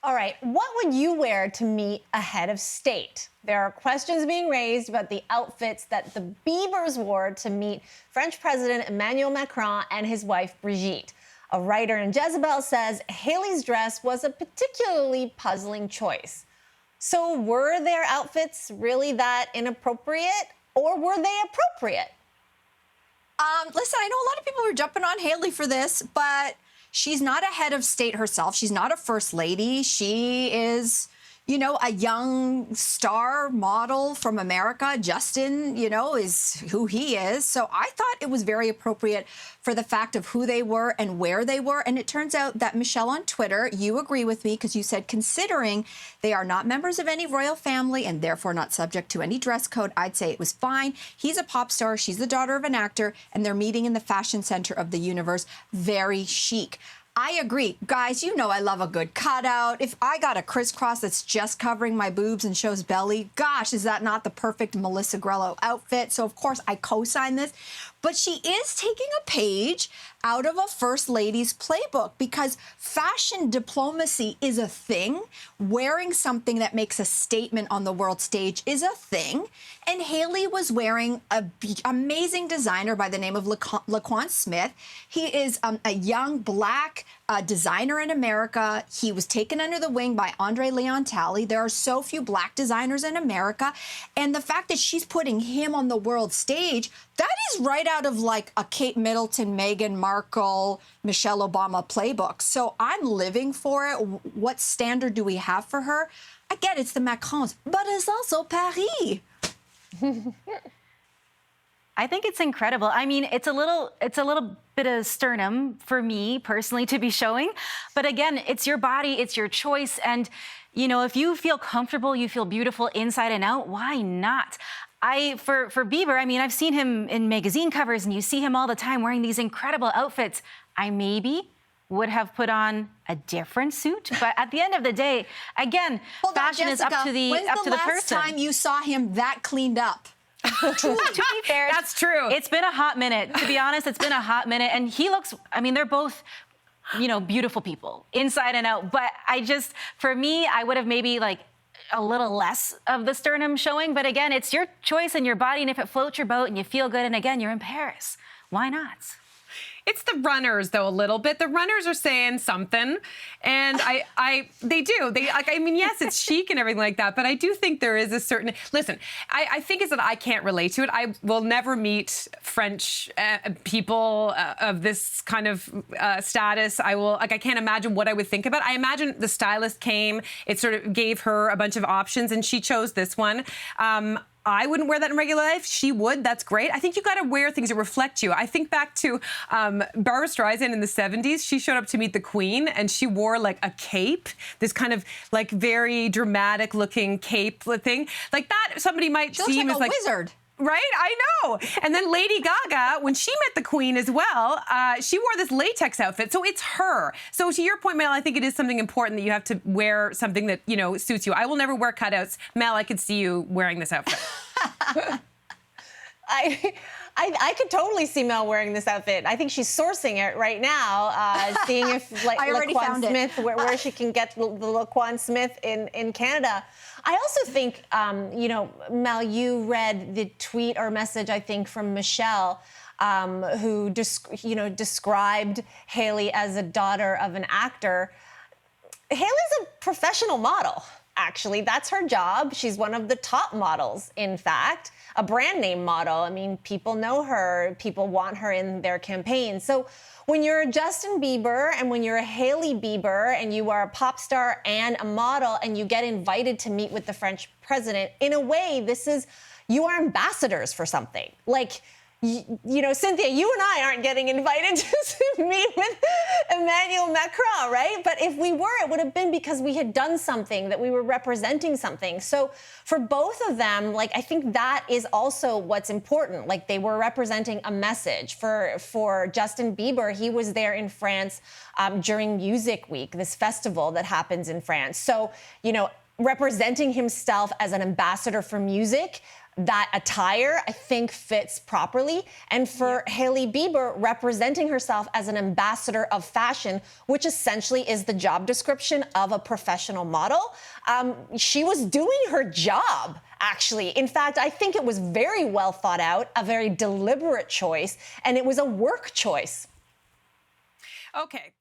All right, what would you wear to meet a head of state? There are questions being raised about the outfits that the Biebers wore to meet French President Emmanuel Macron and his wife Brigitte. A writer in Jezebel says Hailey's dress was a particularly puzzling choice. So were their outfits really that inappropriate, or were they appropriate? Listen, I know a lot of people were jumping on Hailey for this, but she's not a head of state herself. She's not a first lady. She is, you know, a young star model from America. Justin, you know, is who he is. So I thought it was very appropriate for the fact of who they were and where they were. And it turns out that, Michelle, on Twitter, you agree with me because you said, considering they are not members of any royal family and therefore not subject to any dress code, I'd say it was fine. He's a pop star. She's the daughter of an actor. And they're meeting in the fashion center of the universe. Very chic. I agree. Guys, you know I love a good cutout. If I got a crisscross that's just covering my boobs and shows belly, gosh, is that not the perfect Melissa Grelo outfit? So, of course, I co-sign this. But she is taking a page out of a First Lady's playbook because fashion diplomacy is a thing. Wearing something that makes a statement on the world stage is a thing. And Hailey was wearing an amazing designer by the name of Laquan Smith. He is a young black designer in America. He was taken under the wing by Andre Leon Talley. There are so few black designers in America. And the fact that she's putting him on the world stage, that is right out of like a Kate Middleton, Meghan Markle, Michelle Obama playbook. So I'm living for it. What standard do we have for her? I get it's the Macrons, but it's also Paris. I think it's incredible. I mean, it's a little bit of sternum for me personally to be showing. But again, it's your body, it's your choice. And, you know, if you feel comfortable, you feel beautiful inside and out, why not? For Bieber, I mean, I've seen him in magazine covers and you see him all the time wearing these incredible outfits. I maybe would have put on a different suit, but at the end of the day, again, fashion is up to the person. When's the last time you saw him that cleaned up? To be fair, that's true. It's been a hot minute. To be honest, it's been a hot minute. And he looks, I mean, they're both, you know, beautiful people inside and out. But for me, I would have maybe like a little less of the sternum showing. But again, it's your choice and your body. And if it floats your boat and you feel good, and again, you're in Paris, why not? It's the runners, though, a little bit. The runners are saying something, and they do. I mean, yes, it's chic and everything like that, but I do think there is a certain. Listen, I think it's that I can't relate to it. I will never meet French people of this kind of status. I can't imagine what I would think about. I imagine the stylist came, it sort of gave her a bunch of options, and she chose this one. I wouldn't wear that in regular life. She would. That's great. I think you got to wear things that reflect you. I think back to Barbra Streisand in the 70s. She showed up to meet the Queen, and she wore like a cape, this kind of like very dramatic looking cape thing. Like that, somebody might see him as like a wizard. Right? I know. And then Lady Gaga, when she met the Queen as well, she wore this latex outfit. So it's her. So to your point, Mel, I think it is something important that you have to wear something that, you know, suits you. I will never wear cutouts. Mel, I could see you wearing this outfit. I could totally see Mel wearing this outfit. I think she's sourcing it right now, seeing if like Laquan Smith, where she can get the Laquan Smith in Canada. I also think, you know, Mel, you read the tweet or message, I think, from Michelle, who described Hailey as a daughter of an actor. Hailey's a professional model. Actually, that's her job. She's one of the top models, in fact, a brand name model. I mean, people know her. People want her in their campaigns. So when you're Justin Bieber and when you're a Hailey Bieber and you are a pop star and a model and you get invited to meet with the French president, in a way, you are ambassadors for something. Like, you know, Cynthia, you and I aren't getting invited to meet with Emmanuel Macron, right? But if we were, it would have been because we had done something, that we were representing something. So for both of them, like, I think that is also what's important. Like, they were representing a message. For Justin Bieber, he was there in France during Music Week, this festival that happens in France. So, you know, representing himself as an ambassador for music, that attire, I think, fits properly. And for Hailey Bieber representing herself as an ambassador of fashion, which essentially is the job description of a professional model, she was doing her job, actually. In fact, I think it was very well thought out, a very deliberate choice, and it was a work choice. Okay.